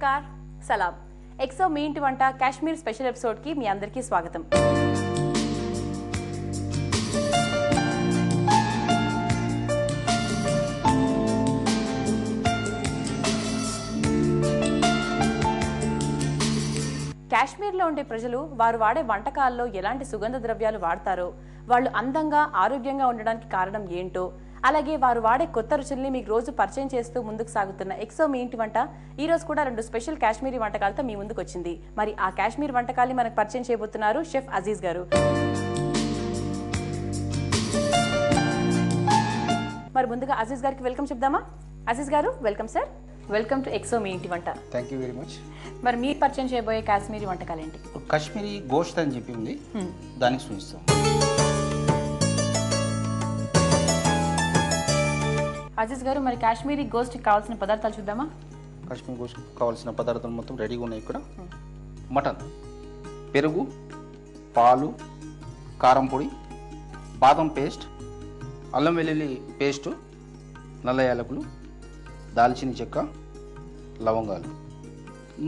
నమస్కార్ సలాం exo మీ ఇంటి వంట కాశ్మీర్ స్పెషల్ ఎపిసోడ్ కి మీ అందరికీ స్వాగతం. కాశ్మీర్లో ఉండే ప్రజలు వారు వాడే వంటకాల్లో ఎలాంటి సుగంధ ద్రవ్యాలు వాడతారో, వాళ్ళు అందంగా ఆరోగ్యంగా ఉండడానికి కారణం ఏంటో, అలాగే వారు వాడే కొత్త రుచుల్ని మీకు రోజు పరిచయం చేస్తూ ముందుకు సాగుతున్న ఎక్సో మీ ఇంటి వంట ఈ రోజు కూడా 2 స్పెషల్ కాశ్మీరీ వంటకాలతో మీ ముందుకు వచ్చింది. మరి ఆ కాశ్మీర్ వంటకాల్ని మనకు పరిచయం చేయబోతున్నారు షెఫ్ అజీజ్ గారు. మరి ముందుగా అజీజ్ గారికి వెల్కమ్ చెప్దామా? అజీజ్ గారు వెల్కమ్ సార్. వెల్కమ్ టు ఎక్సో మీ ఇంటి వంట. Thank you very much. మరి మీరు పరిచయం చేయబోయే కాశ్మీరీ వంటకాలు ఏంటి? కాశ్మీరీ గోష్ట్ అని చెప్పి ఉంది, దానికి చూపిస్తాం. అజీజ్ గారు, మరి కాశ్మీరీ గోష్ట్కి కావాల్సిన పదార్థాలు చూద్దామా? కాశ్మీరీ గోష్ట్ కావాల్సిన పదార్థాలు మొత్తం రెడీగా ఉన్నాయి. ఇక్కడ మటన్, పెరుగు, పాలు, కారం పొడి, బాదం పేస్ట్, అల్లం వెల్లుల్లి పేస్టు, నల్ల యాలకులు, దాల్చిన చెక్క, లవంగాలు,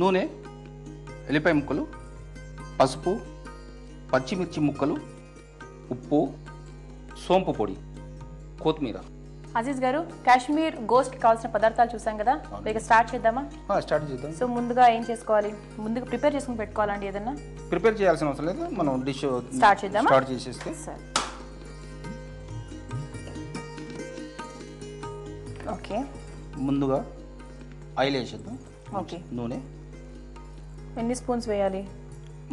నూనె, ఎల్లిపాయ ముక్కలు, పసుపు, పచ్చిమిర్చి ముక్కలు, ఉప్పు, సోంపు పొడి, కొత్తిమీర. అజీజ్ గారు, కాశ్మీర్ గోస్ట్ కావాల్సిన పదార్థాలు చూసాం కదా, ఇక స్టార్ట్ చేద్దామా? స్టార్ట్ చేద్దాం. సో ముందుగా ఏం చేసుకోవాలి? ముందుగా ప్రిపేర్ చేసుకుని పెట్టుకోవాలండి. ఏదన్నా ప్రిపేర్ చేయాల్సిన అవసరం లేదు, మనం డిష్ స్టార్ట్ చేద్దామా? స్టార్ట్ చేసేస్తే సరే. ఓకే, ముందుగా ఆయిల్ వేసేద్దాం. ఓకే, నూనె ఎన్ని స్పూన్స్ వేయాలి?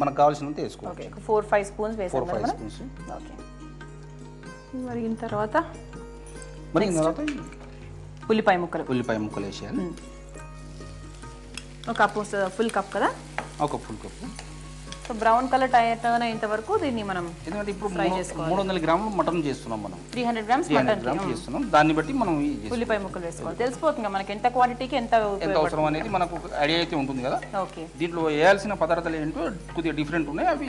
మనకు కావాల్సినంత వేసుకోవాలి. ఓకే, 4-5 స్పూన్స్ వేసాం కదా మనం. స్పూన్స్. ఓకే, మరిగిన తర్వాత ఉల్లిపాయ ముక్కలు వేసేయాలి. ఒక కప్పు, ఫుల్ కప్ కదా? ఒక full cup. So brown colour turn అయ్యేంత వరకు దీన్ని మనం ఎందుకంటే ఇప్పుడు 300 గ్రాములు మటన్ చేస్తున్నాం, మనం 300 గ్రామ్స్ మటన్ చేస్తున్నాం. దాన్ని బట్టి మనం ఉల్లిపాయ ముక్కలు వేసుకోవాలి. తెలిసిపోతుంది మనకి ఎంత క్వాంటిటీకి ఎంత అవసరం అనేది మనకు ఐడియా అయితే ఉంటుంది కదా. ఓకే, దీంట్లో వేయాల్సిన పదార్థాలు ఏంటో కొద్దిగా డిఫరెంట్ ఉన్నాయి, అవి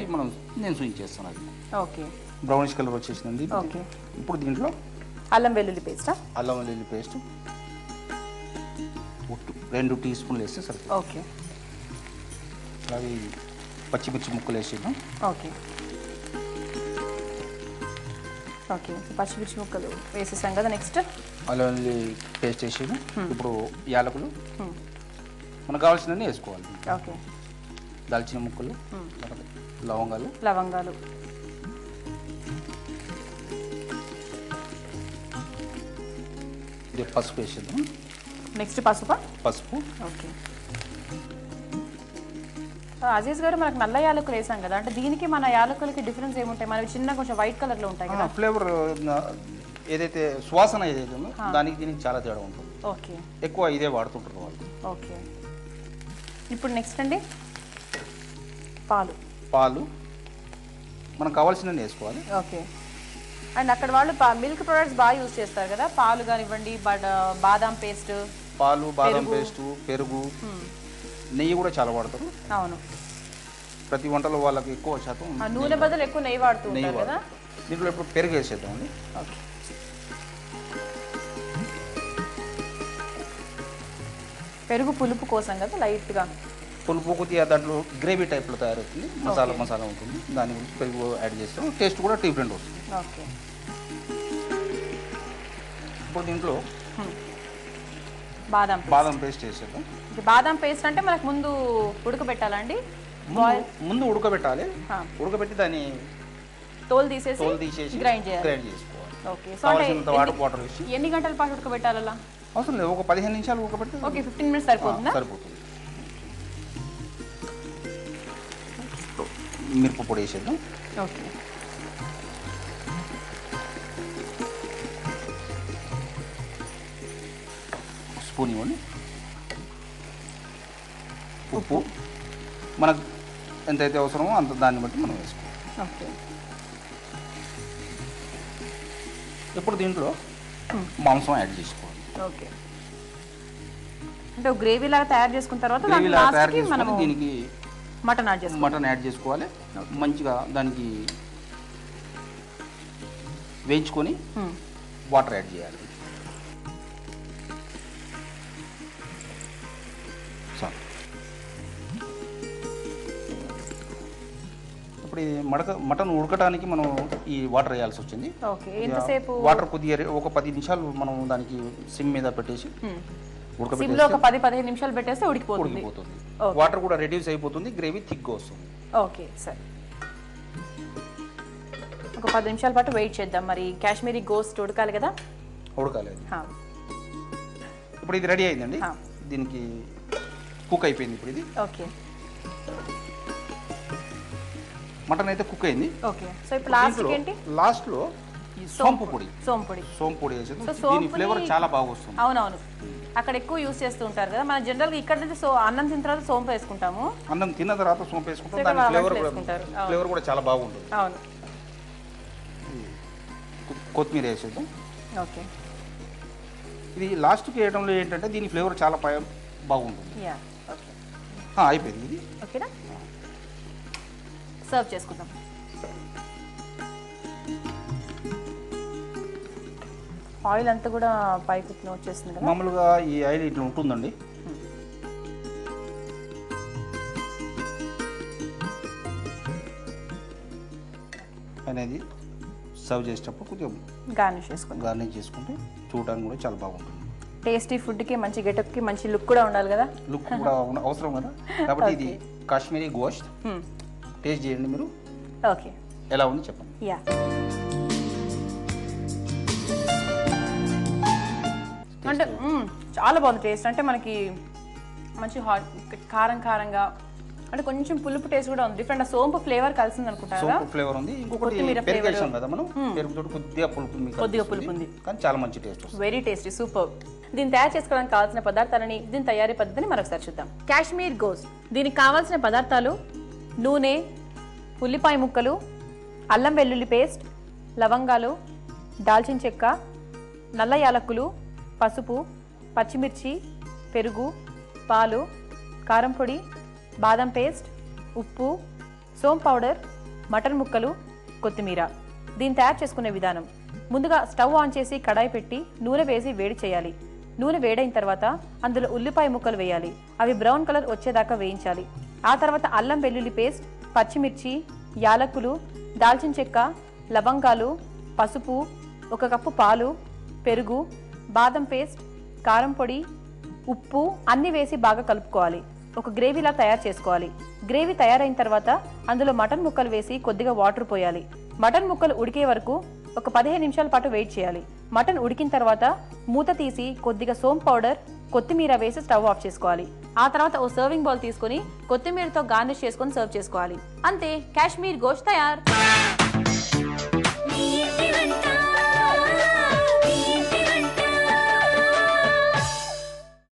నేను చూపించేస్తాను. అది ఓకే, బ్రౌనిష్ కలర్ వచ్చేసింది. ఓకే, ఇప్పుడు దీంట్లో అల్లం వెల్లుల్లి పేస్ట్ 2 టీ స్పూన్లు వేస్తే సరిపోతుంది. ఓకే, అవి పచ్చిమిర్చి ముక్కలు వేసేద్దాం. ఓకే, ఓకే, పచ్చిమిర్చి ముక్కలు వేసేసాం కదా. నెక్స్ట్ అల్లం వెల్లుల్లి పేస్ట్ వేసేది. ఇప్పుడు యాలకులు మనకు కావాల్సినవి వేసుకోవాలి. ఓకే, దాల్చిన ముక్కలు, లవంగాలు, పసుపు వేసేద్దాం. నెక్స్ట్ పసుపు. ఓకే, అజీజ్ గారు, మనకు నల్ల యాలకులు వేసాం కదా, అంటే దీనికి మన యాలకులకి డిఫరెన్స్ ఏముంటాయి? మనకి చిన్న కొంచెం వైట్ కలర్ లో ఉంటాయి కదా. ఫ్లేవర్ ఏదైతే సువాసన ఏదైతే ఉందో దానికి దీనికి చాలా తేడా ఉంటుంది. ఓకే, ఎక్కువ ఇదే వాడుతుంటారు వాళ్ళు. ఓకే, ఇప్పుడు నెక్స్ట్ అండి పాలు మనకు కావాల్సినవి వేసుకోవాలి. ఓకే, అండ్ అక్కడ వాళ్ళు మిల్క్ ప్రొడక్ట్స్ బాగా యూజ్ చేస్తారు కదా, పాలు కానివ్వండి, బాదం పేస్ట్, పెరుగు, నెయ్యి కూడా చాలా వాడతారు. అవును, ప్రతి వంటలో వాళ్ళకి ఎక్కువ శాతం నూనె బదులు ఎక్కువ నెయ్యి వాడుతుంటారు కదా. దీంట్లో ఇప్పుడు పెరుగు వేసేద్దామండి. ఓకే, పెరుగు పులుపు కోసం కదా, లైట్గా పులుపు కొద్దిగా దాంట్లో గ్రేవీ టైప్లో తయారవుతుంది. మసాలా ఉంటుంది, దాని గురించి పెరుగు యాడ్ చేస్తాం. టేస్ట్ కూడా డిఫరెంట్ వస్తుంది. ఓకే, ఇప్పుడు దీంట్లో బాదం పేస్ట్ వేసేద్దాం. బాదం పేస్ట్ అంటే మనకు ముందు ఉడకబెట్టాలండి? ముందు ఉడకబెట్టాలి. ఉడకబెట్టి దాన్ని తోలు తీసేసి గ్రైండ్ చేసుకోవాలి. ఓకే, సో వాటర్ వేసి ఎన్ని గంటల పాటు ఉడకబెట్టాలి? అలా అవసరం లేదు, ఒక 15 నిమిషాలు ఉడకబెడితే ఓకే, 15 మినిట్స్ సరిపోతుంది. మిరప పొడి వేసేద్దాం. ఓకే, స్పూన్ ఇవ్వండి. ఉప్పు మనకు ఎంతైతే అవసరమో అంత, దాన్ని బట్టి మనం వేసుకోవాలి. ఓకే, ఇప్పుడు దీంట్లో మాంసం యాడ్ చేసుకోవాలి. ఓకే, అంటే గ్రేవీ లాగా తయారు చేసుకున్న తర్వాత దీనికి మటన్ యాడ్ చేసుకోవాలి. మంచిగా దానికి వేయించుకొని వాటర్ యాడ్ చేయాలి. ఇప్పుడు ఈ మటన్ ఉడకడానికి మనం ఈ వాటర్ వేయాల్సి వచ్చింది. ఓకే, ఎంతసేపు? వాటర్ కొద్దిగా ఒక 10 నిమిషాలు మనం దానికి సిమ్ మీద పెట్టేసి సిమ్లో ఒక 10-15 నిమిషాలు పెట్టేస్తే ఉడికిపోతుంది. వాటర్ కూడా రెడ్యూస్ అయిపోతుంది, గ్రేవీ థిక్గా వస్తుంది. ఓకే సరే, ఒక 10 నిమిషాల పాటు వెయిట్ చేద్దాం. మరి కాశ్మీరీ గోస్ట్ ఉడకాలి కదా? ఉడకాలి. ఇప్పుడు ఇది రెడీ అయిందండి, దీనికి కుక్ అయిపోయింది. ఇప్పుడు ఇది ఓకే, మటన్ అయితే కుక్ అయింది. ఓకే, సో ఇప్పుడు లాస్ట్ ఏంటి? లాస్ట్లో ఈ సోంపు పొడి వేసి దీని ఫ్లేవర్ చాలా బాగా వస్తుంది. అవునవును, అక్కడ ఎక్కువ యూస్ చేస్తూ ఉంటారు కదా. మన జనరల్ గా ఇక్కడ అన్నం తిన్న తర్వాత సోంపు వేసుకుంటాము. అన్నం తిన్న తర్వాత సోంపు వేసుకుంటాం, దాని ఫ్లేవర్ కూడా చాలా బాగుంటుంది. అవును, కొత్తిమీర వేసేద్దాం. ఓకే, ఇది లాస్ట్కి వేయడంలో ఏంటంటే దీని ఫ్లేవర్ చాలా బాగుంటుంది. అయిపోయింది ఇది. ఓకేనా, సర్వ్ చేసుకుందాం. ఆయిల్ అంతా కూడా పైకి వచ్చేస్తుంది కదా. మామూలుగా ఈ ఆయిల్ ఇట్లా ఉంటుందండి. అనేది సర్వ్ చేసేటప్పుడు కొంచెం గార్నిష్ చేసుకుంటే చూడడానికి కూడా చాలా బాగుంటుంది. టేస్టీ ఫుడ్కి మంచి గెటప్కి మంచి లుక్ కూడా ఉండాలి కదా. లుక్ కూడా అవసరం కదా, కాబట్టి ఇది కాశ్మీరీ గోస్ట్. టేస్ట్ చేయండి మీరు. ఓకే, ఎలా ఉంది చెప్పండి. అంటే చాలా బాగుంది టేస్ట్. అంటే మనకి మంచి హాట్ కారంగా, అంటే కొంచెం పులుపు టేస్ట్ కూడా ఉంది. డిఫరెంట్ సోంపు ఫ్లేవర్ కలిసింది అనుకుంటా. సోంపు ఫ్లేవర్ ఉంది, ఇంకొకటి పెరుగు వేసాం కదా మనం, పెరుగుతో కొద్దిగా పులుపు ఉంది, కానీ చాలా మంచి టేస్ట్ వస్తుంది. Very tasty, super. దీన్ని తయారు చేసుకోవడానికి కావాల్సిన పదార్థాలని, దీని తయారీ పద్ధతిని మరొకసారి చూద్దాం. కాశ్మీర్ గోస్ట్, దీనికి కావాల్సిన పదార్థాలు: నూనె, ఉల్లిపాయ ముక్కలు, అల్లం వెల్లుల్లి పేస్ట్, లవంగాలు, దాల్చిన చెక్క, నల్ల యాలకులు, పసుపు, పచ్చిమిర్చి, పెరుగు, పాలు, కారం పొడి, బాదం పేస్ట్, ఉప్పు, సోంపు పౌడర్, మటన్ ముక్కలు, కొత్తిమీర. దీన్ని తయారు చేసుకునే విధానం: ముందుగా స్టవ్ ఆన్ చేసి కడాయి పెట్టి నూనె వేసి వేడి చేయాలి. నూనె వేడైన తర్వాత అందులో ఉల్లిపాయ ముక్కలు వేయాలి. అవి బ్రౌన్ కలర్ వచ్చేదాకా వేయించాలి. ఆ తర్వాత అల్లం వెల్లుల్లి పేస్ట్, పచ్చిమిర్చి, యాలకులు, దాల్చిన చెక్క, లవంగాలు, పసుపు, 1 కప్పు పాలు, పెరుగు, బాదం పేస్ట్, కారం పొడి, ఉప్పు అన్నీ వేసి బాగా కలుపుకోవాలి. ఒక గ్రేవీలా తయారు చేసుకోవాలి. గ్రేవీ తయారైన తర్వాత అందులో మటన్ ముక్కలు వేసి కొద్దిగా వాటర్ పోయాలి. మటన్ ముక్కలు ఉడికే వరకు ఒక 15 నిమిషాల పాటు వెయిట్ చేయాలి. మటన్ ఉడికిన తర్వాత మూత తీసి కొద్దిగా సోంపు పౌడర్, కొత్తిమీర వేసి స్టవ్ ఆఫ్ చేసుకోవాలి. ఆ తర్వాత ఓ సర్వింగ్ బౌల్ తీసుకొని కొత్తిమీరతో గార్నిష్ చేసుకొని సర్వ్ చేసుకోవాలి. అంతే, కాశ్మీర్ గోష్ తయార్.